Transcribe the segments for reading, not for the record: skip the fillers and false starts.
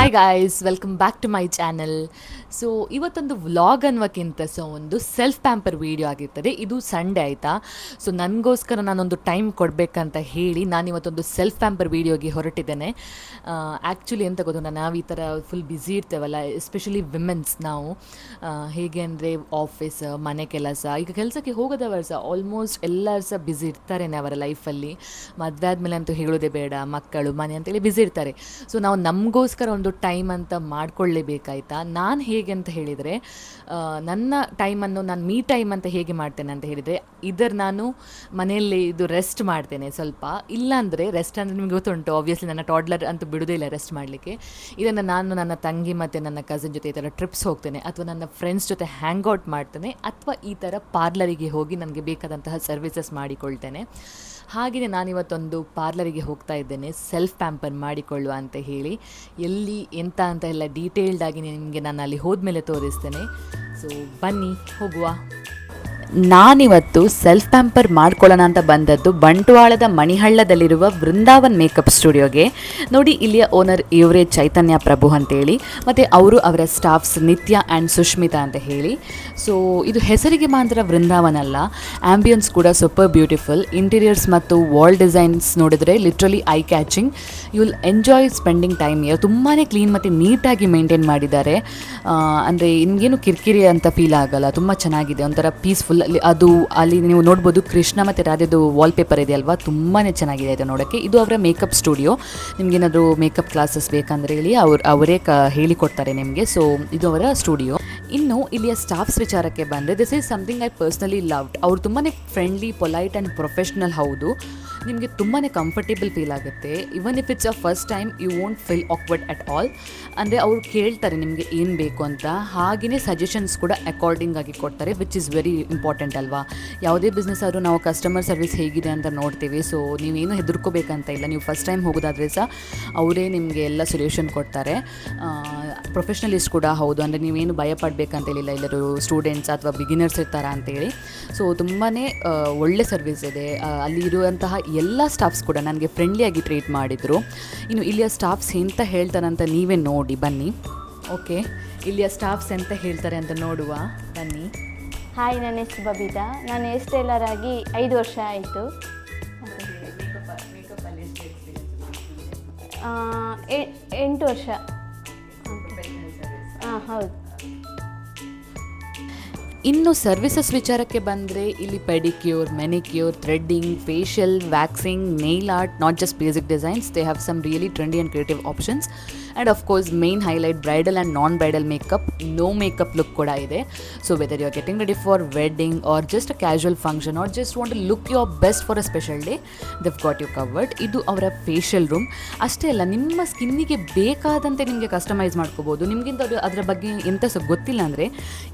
Hi guys, welcome back to my channel. So ಇವತ್ತೊಂದು vlog ಅನ್ನೋಕ್ಕಿಂತ ಒಂದು ಸೆಲ್ಫ್ ಪ್ಯಾಂಪರ್ ವೀಡಿಯೋ ಆಗಿರ್ತದೆ. ಇದು ಸಂಡೇ ಆಯಿತಾ. ಸೊ ನನಗೋಸ್ಕರ ನಾನೊಂದು ಟೈಮ್ ಕೊಡಬೇಕಂತ ಹೇಳಿ ನಾನಿವತ್ತೊಂದು ಸೆಲ್ಫ್ ಪ್ಯಾಂಪರ್ ವೀಡಿಯೋಗೆ ಹೊರಟಿದ್ದೇನೆ. ಆ್ಯಕ್ಚುಲಿ ಎಂತ ಗೊತ್ತು, ನಾವು ಈ ಥರ ಫುಲ್ ಬ್ಯುಸಿ ಇರ್ತೇವಲ್ಲ, ಎಸ್ಪೆಷಲಿ ವಿಮೆನ್ಸ್. ನಾವು ಹೇಗೆ ಅಂದರೆ ಆಫೀಸ್, ಮನೆ ಕೆಲಸ, ಈಗ ಕೆಲಸಕ್ಕೆ ಹೋಗೋದವರು ಸಹ ಆಲ್ಮೋಸ್ಟ್ ಎಲ್ಲರೂ ಸಹ ಬ್ಯುಸಿ ಇರ್ತಾರೇನೆ ಅವರ ಲೈಫಲ್ಲಿ. ಮದುವೆ ಆದಮೇಲೆ ಅಂತೂ ಹೇಳೋದೇ ಬೇಡ, ಮಕ್ಕಳು ಮನೆ ಅಂತೇಳಿ ಬ್ಯುಸಿ ಇರ್ತಾರೆ. ಸೊ ನಾವು ನಮಗೋಸ್ಕರ ಒಂದು ಟೈಮ್ ಅಂತ ಮಾಡ್ಕೊಳ್ಳೇಬೇಕಾಯ್ತಾ. ನಾನು ಹೇಗೆ ಅಂತ ಹೇಳಿದರೆ, ನನ್ನ ಟೈಮನ್ನು ನಾನು ಮೀ ಟೈಮ್ ಅಂತ ಹೇಗೆ ಮಾಡ್ತೇನೆ ಅಂತ ಹೇಳಿದರೆ, ನಾನು ಮನೆಯಲ್ಲಿ ಇದು ರೆಸ್ಟ್ ಮಾಡ್ತೇನೆ ಸ್ವಲ್ಪ. ಇಲ್ಲಾಂದರೆ ರೆಸ್ಟ್ ಅಂದರೆ ನಿಮಗೆ ಗೊತ್ತುಂಟು, ಆಬ್ವಿಯಸ್ಲಿ ನನ್ನ ಟಾಡ್ಲರ್ ಅಂತೂ ಬಿಡೋದೇ ಇಲ್ಲ ರೆಸ್ಟ್ ಮಾಡಲಿಕ್ಕೆ. ಇದನ್ನು ನಾನು ನನ್ನ ತಂಗಿ ಮತ್ತು ನನ್ನ ಕಸಿನ್ ಜೊತೆ ಈ ಥರ ಟ್ರಿಪ್ಸ್ ಹೋಗ್ತೇನೆ, ಅಥವಾ ನನ್ನ ಫ್ರೆಂಡ್ಸ್ ಜೊತೆ ಹ್ಯಾಂಗ್ ಔಟ್ ಮಾಡ್ತೇನೆ, ಅಥವಾ ಈ ಥರ ಪಾರ್ಲರಿಗೆ ಹೋಗಿ ನನಗೆ ಬೇಕಾದಂತಹ ಸರ್ವಿಸಸ್ ಮಾಡಿಕೊಳ್ತೇನೆ. ಹಾಗೆಯೇ ನಾನಿವತ್ತೊಂದು ಪಾರ್ಲರಿಗೆ ಹೋಗ್ತಾ ಇದ್ದೇನೆ, ಸೆಲ್ಫ್ ಪ್ಯಾಂಪರ್ ಮಾಡಿಕೊಳ್ಳುವ ಅಂತ ಹೇಳಿ. ಎಲ್ಲಿ ಎಂತ ಅಂತ ಎಲ್ಲ ಡೀಟೇಲ್ಡಾಗಿ ನಿಮಗೆ ನಾನು ಅಲ್ಲಿ ಹೋದ್ಮೇಲೆ ತೋರಿಸ್ತೇನೆ. ಸೊ ಬನ್ನಿ ಹೋಗುವ. ನಾನಿವತ್ತು ಸೆಲ್ಫ್ ಪ್ಯಾಂಪರ್ ಮಾಡ್ಕೊಳ್ಳೋಣ ಅಂತ ಬಂದದ್ದು ಬಂಟ್ವಾಳದ ಮಣಿಹಳ್ಳದಲ್ಲಿರುವ ವೃಂದಾವನ್ ಮೇಕಪ್ ಸ್ಟುಡಿಯೋಗೆ. ನೋಡಿ, ಇಲ್ಲಿಯ ಓನರ್ ಇವರೇ ಚೈತನ್ಯ ಪ್ರಭು ಅಂತೇಳಿ, ಮತ್ತು ಅವರ ಸ್ಟಾಫ್ಸ್ ನಿತ್ಯ ಆ್ಯಂಡ್ ಸುಷ್ಮಿತಾ ಅಂತ ಹೇಳಿ. ಸೊ ಇದು ಹೆಸರಿಗೆ ಮಾತ್ರ ವೃಂದಾವನ್ ಅಲ್ಲ, ಆ್ಯಂಬಿಯನ್ಸ್ ಕೂಡ ಸೂಪರ್ ಬ್ಯೂಟಿಫುಲ್. ಇಂಟೀರಿಯರ್ಸ್ ಮತ್ತು ವಾಲ್ ಡಿಸೈನ್ಸ್ ನೋಡಿದರೆ literally eye catching. You will enjoy spending time here. ತುಂಬಾ ಕ್ಲೀನ್ ಮತ್ತು ನೀಟಾಗಿ ಮೇಂಟೈನ್ ಮಾಡಿದ್ದಾರೆ. ಅಂದರೆ ನಿಮಗೇನು ಕಿರಿಕಿರಿ ಅಂತ ಫೀಲ್ ಆಗಲ್ಲ, ತುಂಬ ಚೆನ್ನಾಗಿದೆ, ಒಂಥರ ಪೀಸ್ಫುಲ್. ಅಲ್ಲಿ ನೀವು ನೋಡ್ಬೋದು, ಕೃಷ್ಣ ಮತ್ತು ರಾಧೆದು ವಾಲ್ಪೇಪರ್ ಇದೆ ಅಲ್ವಾ, ತುಂಬಾ ಚೆನ್ನಾಗಿದೆ ಇದು ನೋಡೋಕ್ಕೆ. ಇದು ಅವರ ಮೇಕಪ್ ಸ್ಟುಡಿಯೋ. ನಿಮಗೇನಾದರೂ ಮೇಕಪ್ ಕ್ಲಾಸಸ್ ಬೇಕಂದರೆ ಹೇಳಿ, ಅವರೇ ಹೇಳಿಕೊಡ್ತಾರೆ ನಿಮಗೆ. ಸೊ ಇದು ಅವರ ಸ್ಟುಡಿಯೋ. ಇನ್ನು ಇಲ್ಲಿಯ ಸ್ಟಾಫ್ಸ್ ವಿಚಾರಕ್ಕೆ ಬಂದರೆ, this is something I personally loved. ಅವರು ತುಂಬಾ ಫ್ರೆಂಡ್ಲಿ, ಪೊಲೈಟ್ ಆ್ಯಂಡ್ ಪ್ರೊಫೆಷ್ನಲ್. ಹೌದು, ನಿಮಗೆ ತುಂಬಾ ಕಂಫರ್ಟೇಬಲ್ ಫೀಲ್ ಆಗುತ್ತೆ. Even if it's a first time, you won't feel awkward at all. ಅಂದರೆ ಅವ್ರು ಕೇಳ್ತಾರೆ ನಿಮಗೆ ಏನು ಬೇಕು ಅಂತ, ಹಾಗೆಯೇ ಸಜೆಷನ್ಸ್ ಕೂಡ ಅಕಾರ್ಡಿಂಗ್ ಆಗಿ ಕೊಡ್ತಾರೆ, ವಿಚ್ ಇಸ್ ವೆರಿ ಇಂಪಾರ್ಟೆಂಟ್ ಅಲ್ವಾ. ಯಾವುದೇ ಬಿಸ್ನೆಸ್ ಆದರೂ ನಾವು ಕಸ್ಟಮರ್ ಸರ್ವಿಸ್ ಹೇಗಿದೆ ಅಂತ ನೋಡ್ತೀವಿ. ಸೊ ನೀವೇನು ಹೆದರ್ಕೋಬೇಕಂತ ಇಲ್ಲ, ನೀವು ಫಸ್ಟ್ ಟೈಮ್ ಹೋಗೋದಾದರೆ ಸಹ ಅವರೇ ನಿಮಗೆ ಎಲ್ಲ ಸೊಲ್ಯೂಷನ್ ಕೊಡ್ತಾರೆ. ಪ್ರೊಫೆಷ್ನಲಿಸ್ಟ್ ಕೂಡ ಹೌದು, ಅಂದರೆ ನೀವೇನು ಭಯ ಪಡಬೇಕಂತೇಳಿಲ್ಲ, ಎಲ್ಲರೂ ಸ್ಟೂಡೆಂಟ್ಸ್ ಅಥವಾ ಬಿಗಿನರ್ಸ್ ಇರ್ತಾರ ಅಂತೇಳಿ. ಸೊ ತುಂಬಾ ಒಳ್ಳೆ ಸರ್ವಿಸ್ ಇದೆ. ಅಲ್ಲಿ ಇರುವಂತಹ ಎಲ್ಲ ಸ್ಟಾಫ್ಸ್ ಕೂಡ ನನಗೆ ಫ್ರೆಂಡ್ಲಿಯಾಗಿ ಟ್ರೀಟ್ ಮಾಡಿದರು. ಇನ್ನು ಇಲ್ಲಿಯ ಸ್ಟಾಫ್ಸ್ ಎಂತ ಹೇಳ್ತಾರಂತ ನೀವೇ ನೋಡಿ ಬನ್ನಿ. ಓಕೆ, ಇಲ್ಲಿಯ ಸ್ಟಾಫ್ಸ್ ಎಂತ ಹೇಳ್ತಾರೆ ಅಂತ ನೋಡುವ ಬನ್ನಿ. ಹಾಯ್, ನನ್ನ ಹೆಸರು ಬಬಿತಾ. ನಾನು ಹೇರ್ ಸ್ಟೈಲರ್ ಆಗಿ 5 ವರ್ಷ ಆಯಿತು. 8 ವರ್ಷ. ಹಾಂ, ಹೌದು. ಇನ್ನು ಸರ್ವಿಸಸ್ ವಿಚಾರಕ್ಕೆ ಬಂದರೆ, ಇಲ್ಲಿ pedicure, manicure, threading, facial, waxing, nail art, not just basic designs. They have some really trendy and creative options. And of course main highlight bridal and non bridal makeup, no makeup look ಕೂಡ ಇದೆ. So whether you are getting ready for wedding or just a casual function or just want to look your best for a special day, they've got you covered. ಇದು ಅವರ facial room. ಅಷ್ಟೇ ಅಲ್ಲ, ನಿಮ್ಮ ಸ್ಕಿನ್ನಿಗೆ ಬೇಕಾದಂತೆ ನಿಮಗೆ customise ಮಾಡ್ಕೋಬೋದು. ನಿಮಗಿಂತ ಅದರ ಬಗ್ಗೆ ಎಂತ ಸಹ ಗೊತ್ತಿಲ್ಲ ಅಂದರೆ,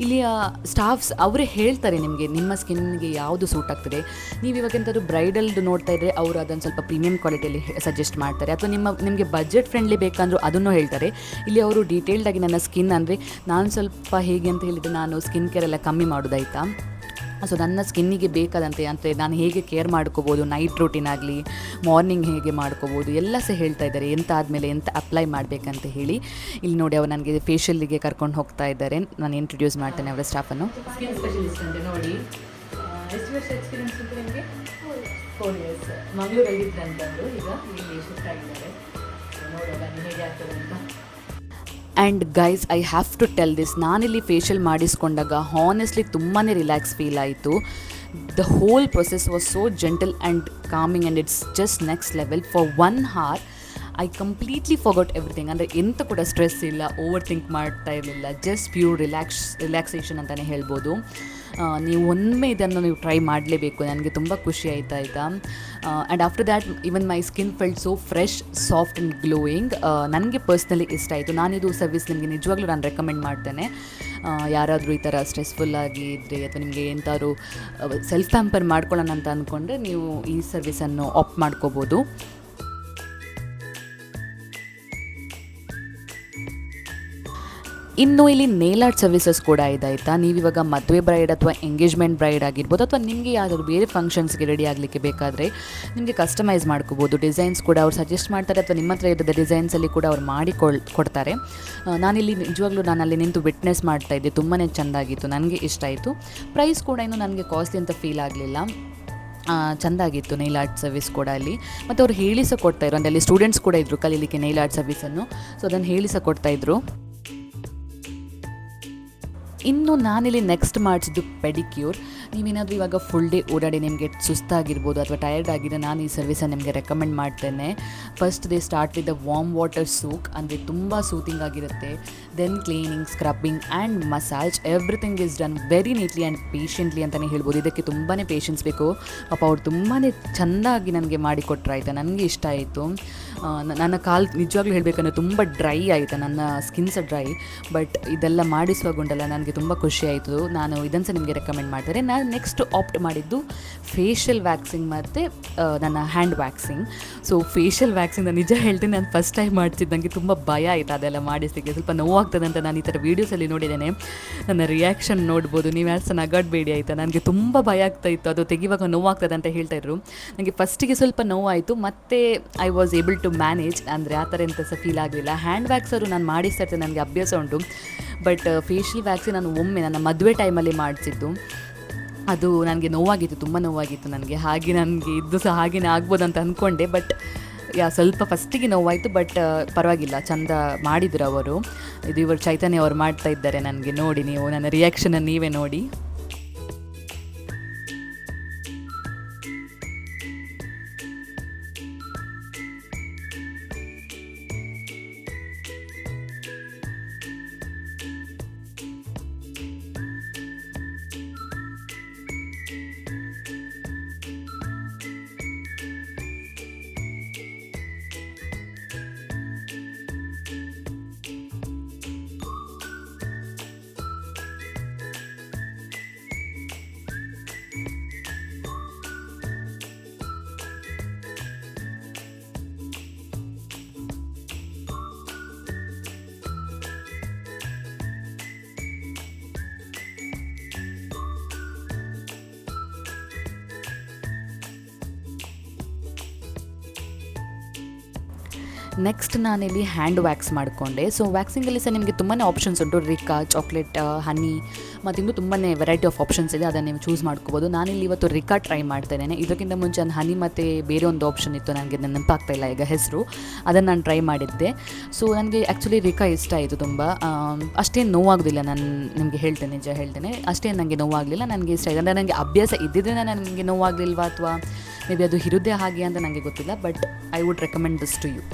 ಇಲ್ಲಿಯ ಸ್ಟಾಫ್ಸ್ ಅವರೇ ಹೇಳ್ತಾರೆ ನಿಮಗೆ ನಿಮ್ಮ ಸ್ಕಿನ್ಗೆ ಯಾವುದು ಸೂಟ್ ಆಗ್ತದೆ. ನೀವು ಇವಾಗ ಎಂಥದ್ದು ಬ್ರೈಡಲ್ದು ನೋಡ್ತಾ ಇದ್ದರೆ, ಅವರು ಅದನ್ನು ಸ್ವಲ್ಪ ಪ್ರೀಮಿಯಂ ಕ್ವಾಲಿಟಿಯಲ್ಲಿ ಸಜೆಸ್ಟ್ ಮಾಡ್ತಾರೆ, ಅಥವಾ ನಿಮಗೆ ಬಜೆಟ್ ಫ್ರೆಂಡ್ಲಿ ಬೇಕಂದ್ರೂ ಅದನ್ನು ಹೇಳ್ತಾರೆ. ಇಲ್ಲಿ ಅವರು ಡೀಟೇಲ್ಡಾಗಿ ನನ್ನ ಸ್ಕಿನ್, ಅಂದರೆ ನಾನು ಸ್ವಲ್ಪ ಹೇಗೆ ಅಂತ ಹೇಳಿದರೆ, ನಾನು ಸ್ಕಿನ್ ಕೇರ್ ಎಲ್ಲ ಕಮ್ಮಿ ಮಾಡೋದಾಯ್ತಾ. ಸೊ ನನ್ನ ಸ್ಕಿನ್ನಿಗೆ ಬೇಕಾದಂತೆ ಅಂದರೆ ನಾನು ಹೇಗೆ ಕೇರ್ ಮಾಡ್ಕೋಬೋದು, ನೈಟ್ ರೂಟೀನ್ ಆಗಲಿ, ಮಾರ್ನಿಂಗ್ ಹೇಗೆ ಮಾಡ್ಕೋಬೋದು, ಎಲ್ಲ ಸಹ ಹೇಳ್ತಾ ಇದ್ದಾರೆ, ಎಂತ ಆದಮೇಲೆ ಎಂತ ಅಪ್ಲೈ ಮಾಡಬೇಕಂತ ಹೇಳಿ. ಇಲ್ಲಿ ನೋಡಿ, ಅವರು ನನಗೆ ಫೇಶಿಯಲ್ಗೆ ಕರ್ಕೊಂಡು ಹೋಗ್ತಾ ಇದ್ದಾರೆ. ನಾನು ಇಂಟ್ರೊಡ್ಯೂಸ್ ಮಾಡ್ತೇನೆ ಅವರ ಸ್ಟಾಫನ್ನು. ಸ್ಕಿನ್ ಸ್ಪೆಷಲಿಸ್ಟ್ ಅಂತ ನೋಡಿ. ಎಷ್ಟು ವರ್ಷ ಎಕ್ಸ್ಪೀರಿಯನ್ಸ್ ಉಂಟು ನಿಮಗೆ? 4 ಇಯರ್ಸ್. ಮಂಗಳೂರಲ್ಲಿದ್ದಂಥದ್ದು, ಈಗ ಇಲ್ಲಿ ಶಿಫ್ಟ್ ಆಗಿದ್ದಾರೆ. ನೋಡುವ ಬನ್ನಿ ಹೇಗೆ ಆಗ್ತದೆ ಅಂತ. And guys, I have to tell this, ನಾನಿಲ್ಲಿ ಫೇಶಿಯಲ್ ಮಾಡಿಸ್ಕೊಂಡಾಗ ಹಾನೆಸ್ಟ್ಲಿ ತುಂಬಾ ರಿಲ್ಯಾಕ್ಸ್ ಫೀಲ್ ಆಯಿತು. The whole process was so gentle and calming and it's just next level. For 1 hour I completely forgot everything. ಅಂದರೆ ಎಂತ ಕೂಡ ಸ್ಟ್ರೆಸ್ ಇಲ್ಲ, over think ಮಾಡ್ತಾ ಇರಲಿಲ್ಲ, ಜಸ್ಟ್ ಪ್ಯೂರ್ ರಿಲ್ಯಾಕ್ಸೇಷನ್ ಅಂತಲೇ ಹೇಳ್ಬೋದು. ನೀವು ಒಮ್ಮೆ ಇದನ್ನು ನೀವು ಟ್ರೈ ಮಾಡಲೇಬೇಕು. ನನಗೆ ತುಂಬ ಖುಷಿ ಆಯಿತಾ. And after that even my skin felt so fresh, soft and glowing. ನನಗೆ ಪರ್ಸ್ನಲಿ ಇಷ್ಟ ಆಯಿತು. ನಾನಿದು ಸರ್ವಿಸ್ ನಿಮಗೆ ನಿಜವಾಗ್ಲೂ ನಾನು ರೆಕಮೆಂಡ್ ಮಾಡ್ತೇನೆ. ಯಾರಾದರೂ ಈ ಥರ ಸ್ಟ್ರೆಸ್ಫುಲ್ಲಾಗಿ ಇದ್ದರೆ, ಅಥವಾ ನಿಮಗೆ ಎಂಥಾದ್ರು ಸೆಲ್ಫ್ ಪ್ಯಾಂಪರ್ ಮಾಡ್ಕೊಳ್ಳೋಣ ಅಂತ ಅಂದ್ಕೊಂಡ್ರೆ, ನೀವು ಈ ಸರ್ವಿಸನ್ನು ಆಪ್ಟ್ ಮಾಡ್ಕೋಬೋದು. ಇನ್ನು ಇಲ್ಲಿ ನೇಲ್ ಆರ್ಟ್ ಸರ್ವಿಸಸ್ ಕೂಡ ಇದೆ ಆಯಿತಾ. ನೀವಿವಾಗ ಮದುವೆ ಬ್ರೈಡ್ ಅಥವಾ ಎಂಗೇಜ್ಮೆಂಟ್ ಬ್ರೈಡ್ ಆಗಿರ್ಬೋದು, ಅಥವಾ ನಿಮಗೆ ಯಾವುದಾದ್ರು ಬೇರೆ ಫಂಕ್ಷನ್ಸ್ಗೆ ರೆಡಿ ಆಗಲಿಕ್ಕೆ ಬೇಕಾದರೆ ನಿಮಗೆ ಕಸ್ಟಮೈಸ್ ಮಾಡ್ಕೋಬೋದು. ಡಿಸೈನ್ಸ್ ಕೂಡ ಅವ್ರು ಸಜೆಸ್ಟ್ ಮಾಡ್ತಾರೆ, ಅಥವಾ ನಿಮ್ಮ ಹತ್ರ ಇರೋದು ಡಿಸೈನ್ಸಲ್ಲಿ ಕೂಡ ಅವ್ರು ಮಾಡಿ ಕೊಡ್ತಾರೆ. ನಾನಿಲ್ಲಿ ನಿಜವಾಗ್ಲೂ ನಾನು ಅಲ್ಲಿ ನಿಂತು ವಿಟ್ನೆಸ್ ಮಾಡ್ತಾಯಿದ್ದೆ, ತುಂಬಾ ಚೆಂದಾಗಿತ್ತು, ನನಗೆ ಇಷ್ಟ ಆಯಿತು. ಪ್ರೈಸ್ ಕೂಡ ಇನ್ನೂ ನನಗೆ ಕಾಸ್ಟ್ಲಿ ಅಂತ ಫೀಲ್ ಆಗಲಿಲ್ಲ, ಚೆಂದಾಗಿತ್ತು ನೈಲ್ ಆರ್ಟ್ ಸರ್ವಿಸ್ ಕೂಡ ಅಲ್ಲಿ. ಮತ್ತು ಅವ್ರು ಹೇಳಿ ಸಹ ಕೊಡ್ತಾಯಿದ್ರು, ಅಂದರೆ ಅಲ್ಲಿ ಸ್ಟೂಡೆಂಟ್ಸ್ ಕೂಡ ಇದ್ದರು ಕಲೀಲಿಕ್ಕೆ ನೈಲ್ ಆರ್ಟ್ ಸರ್ವಿಸನ್ನು, ಸೊ ಅದನ್ನು ಹೇಳಿ ಸಹ ಕೊಡ್ತಾಯಿದ್ರು. ಇನ್ನು ನಾನಿಲ್ಲಿ ನೆಕ್ಸ್ಟ್ ಮಾಡಿಸಿದ್ದು ಪೆಡಿಕ್ಯೂರ್. ನೀವೇನಾದರೂ ಇವಾಗ ಫುಲ್ ಡೇ ಓಡಾಡಿ ನಿಮಗೆ ಸುಸ್ತಾಗಿರ್ಬೋದು ಅಥವಾ ಟಯರ್ಡ್ ಆಗಿದೆ, ನಾನು ಈ ಸರ್ವಿಸನ್ನು ನಿಮಗೆ ರೆಕಮೆಂಡ್ ಮಾಡ್ತೇನೆ. First they start with the warm water soak, ಅಂದರೆ ತುಂಬ ಸೂತಿಂಗ್ ಆಗಿರುತ್ತೆ. Then cleaning, scrubbing and massage, everything is done very neatly and patiently ಅಂತಲೇ ಹೇಳ್ಬೋದು. ಇದಕ್ಕೆ ತುಂಬಾ ಪೇಷನ್ಸ್ ಬೇಕು. ಪಾಪ ಅವ್ರು ತುಂಬಾ ಚೆಂದಾಗಿ ನನಗೆ ಮಾಡಿಕೊಟ್ರಾಯ್ತು, ನನಗೆ ಇಷ್ಟ ಆಯಿತು. ನನ್ನ ಕಾಲು ನಿಜವಾಗ್ಲೂ ಹೇಳಬೇಕಂದ್ರೆ ತುಂಬ ಡ್ರೈ ಆಯಿತು, ನನ್ನ ಸ್ಕಿನ್ ಸಹ ಡ್ರೈ. ಬಟ್ ಇದೆಲ್ಲ ಮಾಡಿಸುವಾಗುಂಟಲ್ಲ ನನಗೆ ತುಂಬ ಖುಷಿ ಆಯಿತು. ನಾನು ಇದನ್ನು ಸಹ ನಿಮಗೆ ರೆಕಮೆಂಡ್ ಮಾಡ್ತಾರೆ. ನಾನು ನೆಕ್ಸ್ಟ್ ಆಪ್ಟ್ ಮಾಡಿದ್ದು ಫೇಶಿಯಲ್ ವ್ಯಾಕ್ಸಿಂಗ್ ಮತ್ತು ನನ್ನ hand waxing. So facial waxing ನಾನು ನಿಜ ಹೇಳ್ತೀನಿ, ನಾನು ಫಸ್ಟ್ ಟೈಮ್ ಮಾಡ್ತಿದ್ದು, ನನಗೆ ತುಂಬ ಭಯ ಆಯಿತು ಅದೆಲ್ಲ ಮಾಡಿಸಲಿಕ್ಕೆ. ಸ್ವಲ್ಪ ನೋವಾಗ್ತದೆ ಅಂತ ನಾನು ಈ ಥರ ವೀಡಿಯೋಸಲ್ಲಿ ನೋಡಿದ್ದೇನೆ, ನನ್ನ ರಿಯಾಕ್ಷನ್ ನೋಡ್ಬೋದು ನೀವು. ಯಾರು ಸಹ ನಗಾಡಬೇಡಿ ಆಯಿತಾ. ನನಗೆ ತುಂಬ ಭಯ ಆಗ್ತಾಯಿತ್ತು, ಅದು ತೆಗಿವಾಗ ನೋವಾಗ್ತದೆ ಅಂತ ಹೇಳ್ತಾಯಿದ್ರು. ನನಗೆ ಫಸ್ಟಿಗೆ ಸ್ವಲ್ಪ ನೋವಾಯಿತು, ಮತ್ತು I was able to manage, ಅಂದರೆ ಆ ಥರ ಎಂತ ಸಹ ಫೀಲ್ ಆಗಲಿಲ್ಲ. ಹ್ಯಾಂಡ್ ವ್ಯಾಕ್ಸರು ನಾನು ಮಾಡಿಸ್ತಾ ಇರ್ತೇನೆ, ನನಗೆ ಅಭ್ಯಾಸ ಉಂಟು. ಬಟ್ ಫೇಶಿಯಲ್ ವ್ಯಾಕ್ಸಿನ್ ನಾನು ಒಮ್ಮೆ ನನ್ನ ಮದುವೆ ಟೈಮಲ್ಲಿ ಮಾಡಿಸಿದ್ದು, ಅದು ನನಗೆ ನೋವಾಗಿತ್ತು, ತುಂಬ ನೋವಾಗಿತ್ತು ನನಗೆ. ಹಾಗೆ ನನಗೆ ಇದು ಸಹ ಹಾಗೆಯೇ ಆಗ್ಬೋದು ಅಂತ ಅಂದ್ಕೊಂಡೆ. ಬಟ್ ಸ್ವಲ್ಪ ಫಸ್ಟಿಗೆ ನೋವಾಯಿತು, ಬಟ್ ಪರವಾಗಿಲ್ಲ, ಚೆಂದ ಮಾಡಿದರು ಅವರು. ಇದು ಇವರು ಚೈತನ್ಯ ಅವರು ಮಾಡ್ತಾ ಇದ್ದಾರೆ ನನಗೆ. ನೋಡಿ ನೀವು ನನ್ನ ರಿಯಾಕ್ಷನನ್ನು ನೀವೇ ನೋಡಿ. ನೆಕ್ಸ್ಟ್ ನಾನಿಲ್ಲಿ ಹ್ಯಾಂಡ್ ವ್ಯಾಕ್ಸ್ ಮಾಡಿಕೊಂಡೆ. ಸೊ ವ್ಯಾಕ್ಸಿಂಗಲ್ಲಿ ಸಹ ನಿಮಗೆ ತುಂಬಾ ಆಪ್ಷನ್ಸ್ ಉಂಟು. ರಿಕಾ, ಚಾಕ್ಲೇಟ್, ಹನಿ, ಮತ್ತು ಇನ್ನೂ ತುಂಬಾ ವೆರೈಟಿ ಆಫ್ ಆಪ್ಷನ್ಸ್ ಇದೆ, ಅದನ್ನು ನೀವು ಚೂಸ್ ಮಾಡ್ಕೋಬೋದು. ನಾನಿಲ್ಲಿ ಇವತ್ತು ರಿಕಾ ಟ್ರೈ ಮಾಡ್ತಾ ಇದ್ದೇನೆ. ಇದಕ್ಕಿಂತ ಮುಂಚೆ ನಾನು ಹನಿ ಮತ್ತು ಬೇರೆ ಒಂದು ಆಪ್ಷನ್ ಇತ್ತು, ನನಗೆ ನೆನಪಾಗ್ತಾಯಿಲ್ಲ ಈಗ ಹೆಸರು, ಅದನ್ನು ನಾನು ಟ್ರೈ ಮಾಡಿದ್ದೆ. ಸೊ ನನಗೆ ಆ್ಯಕ್ಚುಲಿ ರಿಕಾ ಇಷ್ಟ ಆಯಿತು ತುಂಬ. ಅಷ್ಟೇನು ನೋವಾಗೋದಿಲ್ಲ, ನಾನು ನಿಮಗೆ ಹೇಳ್ತೇನೆ, ನಿಜ ಹೇಳ್ತೇನೆ, ಅಷ್ಟೇನು ನನಗೆ ನೋವಾಗಲಿಲ್ಲ, ನನಗೆ ಇಷ್ಟ ಆಯಿತು. ಅಂದರೆ ನನಗೆ ಅಭ್ಯಾಸ ಇದ್ದಿದ್ದರೆ ನನಗೆ ನೋವಾಗಲಿಲ್ವಾ, ಅಥವಾ ಮೇ ಬಿ ಅದು ಇರೋದೇ ಹಾಗೆ ಅಂತ ನನಗೆ ಗೊತ್ತಿಲ್ಲ. But I would recommend this to you.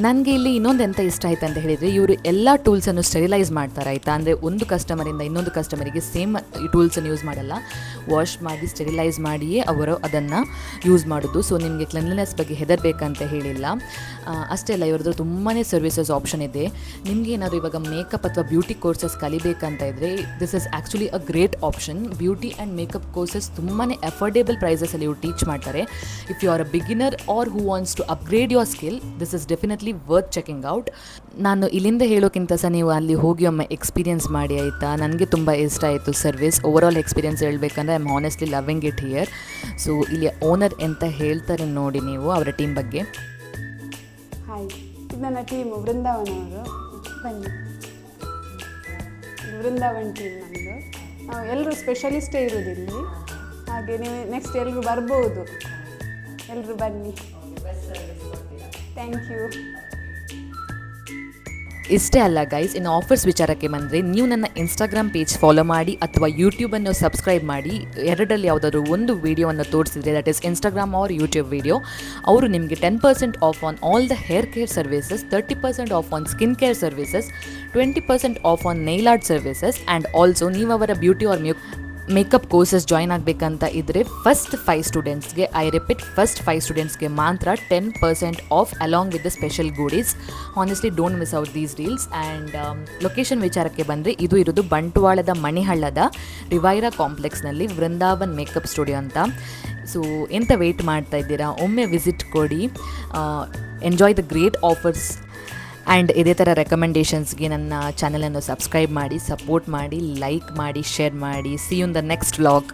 ನನಗೆ ಇಲ್ಲಿ ಇನ್ನೊಂದು ಎಂತ ಇಷ್ಟ ಆಯ್ತು ಅಂತ ಹೇಳಿದರೆ, ಇವರು ಎಲ್ಲ ಟೂಲ್ಸನ್ನು ಸ್ಟೆರಿಲೈಸ್ ಮಾಡ್ತಾರೆ ಆಯಿತಾ. ಅಂದರೆ ಒಂದು ಕಸ್ಟಮರಿಂದ ಇನ್ನೊಂದು ಕಸ್ಟಮರಿಗೆ ಸೇಮ್ ಈ ಟೂಲ್ಸನ್ನು ಯೂಸ್ ಮಾಡಲ್ಲ, ವಾಶ್ ಮಾಡಿ ಸ್ಟೆರಿಲೈಸ್ ಮಾಡಿಯೇ ಅವರು ಅದನ್ನು ಯೂಸ್ ಮಾಡೋದು. ಸೊ ನಿಮಗೆ ಕ್ಲೆನ್ಲಿನೆಸ್ ಬಗ್ಗೆ ಹೆದರಬೇಕಂತ ಹೇಳಿಲ್ಲ. ಅಷ್ಟೇ ಅಲ್ಲ, ಇವ್ರದ್ದು ತುಂಬಾ ಸರ್ವಿಸಸ್ ಆಪ್ಷನ್ ಇದೆ. ನಿಮಗೆ ಏನಾದರೂ ಇವಾಗ ಮೇಕಪ್ ಅಥವಾ ಬ್ಯೂಟಿ ಕೋರ್ಸಸ್ ಕಲಿಬೇಕಂತ ಇದ್ದರೆ, this is actually a great option. Beauty and makeup courses ತುಂಬಾ ಅಫೋರ್ಡೆಬಲ್ ಪ್ರೈಸಸಲ್ಲಿ ಇವ್ರು ಟೀಚ್ ಮಾಡ್ತಾರೆ. If you are a beginner or who wants to upgrade your skill, this is definitely worth checking out. ನಾನು ಇಲ್ಲಿಂದ ಹೇಳೋಕ್ಕಿಂತ ಸಹ ನೀವು ಅಲ್ಲಿ ಹೋಗಿ ಒಮ್ಮೆ ಎಕ್ಸ್ಪೀರಿಯನ್ಸ್ ಮಾಡಿ ಆಯಿತಾ. ನನಗೆ ತುಂಬ ಇಷ್ಟ ಆಯಿತು ಸರ್ವಿಸ್. ಓವರಾಲ್ ಎಕ್ಸ್ಪೀರಿಯನ್ಸ್ ಹೇಳಬೇಕಂದ್ರೆ I am honestly loving it here. So ಇಲ್ಲಿ ಓನರ್ ಎಂತ ಹೇಳ್ತಾರೆ ನೋಡಿ ನೀವು ಅವರ ಟೀಮ್ ಬಗ್ಗೆ. ಹಾಯ್, ಇದು ನನ್ನ ಟೀಮು ವೃಂದಾವನ್ ಅವರು. ಬನ್ನಿ, ವೃಂದಾವನ್ ಟೀಮ್ ನಮ್ಮದು. ನಾವು ಎಲ್ಲರೂ ಸ್ಪೆಷಲಿಸ್ಟೇ ಇರೋದಿಲ್ಲಿ, ಹಾಗೆ ನೀವು ನೆಕ್ಸ್ಟ್ ಎಲ್ಲರೂ ಬರ್ಬೋದು. ಎಲ್ಲರೂ ಬನ್ನಿ. Thank you. ಇಷ್ಟೇ ಅಲ್ಲ ಗೈಸ್, ಇನ್ನು ಆಫರ್ಸ್ ವಿಚಾರಕ್ಕೆ ಬಂದರೆ, ನೀವು ನನ್ನ ಇನ್ಸ್ಟಾಗ್ರಾಮ್ ಪೇಜ್ ಫಾಲೋ ಮಾಡಿ ಅಥವಾ ಯೂಟ್ಯೂಬನ್ನು ಸಬ್ಸ್ಕ್ರೈಬ್ ಮಾಡಿ, ಎರಡರಲ್ಲಿ ಯಾವುದಾದ್ರು ಒಂದು ವೀಡಿಯೋವನ್ನು ತೋರಿಸಿದ್ರೆ, that is Instagram or YouTube video, ಅವರು ನಿಮಗೆ 10% off on all the hair care services, 30% off on skin care services, 20% off on nail art services, and also ನೀವು ಅವರ beauty or makeup courses join ಆಗಬೇಕಂತ ಇದ್ದರೆ ಫಸ್ಟ್ 5 ಸ್ಟೂಡೆಂಟ್ಸ್ಗೆ, I repeat first 5 ಸ್ಟೂಡೆಂಟ್ಸ್ಗೆ ಮಾತ್ರ 10% off along with the special goodies. Honestly don't miss out these deals. And location ವಿಚಾರಕ್ಕೆ ಬಂದರೆ, ಇದು ಇರೋದು ಬಂಟ್ವಾಳದ ಮಣಿಹಳ್ಳದ ರಿವೈರಾ ಕಾಂಪ್ಲೆಕ್ಸ್ನಲ್ಲಿ ವೃಂದಾವನ್ ಮೇಕಪ್ ಸ್ಟುಡಿಯೋ ಅಂತ. ಸೊ ಎಂತ ವೆಯ್ಟ್ ಮಾಡ್ತಾ ಇದ್ದೀರಾ, ಒಮ್ಮೆ ವಿಸಿಟ್ ಕೊಡಿ. Enjoy the great offers and ಇದೇ ಥರ ರೆಕಮೆಂಡೇಷನ್ಸ್ಗೆ ನನ್ನ ಚಾನಲನ್ನು ಸಬ್ಸ್ಕ್ರೈಬ್ ಮಾಡಿ, ಸಪೋರ್ಟ್ ಮಾಡಿ, ಲೈಕ್ ಮಾಡಿ, ಶೇರ್ ಮಾಡಿ. See you in the next vlog.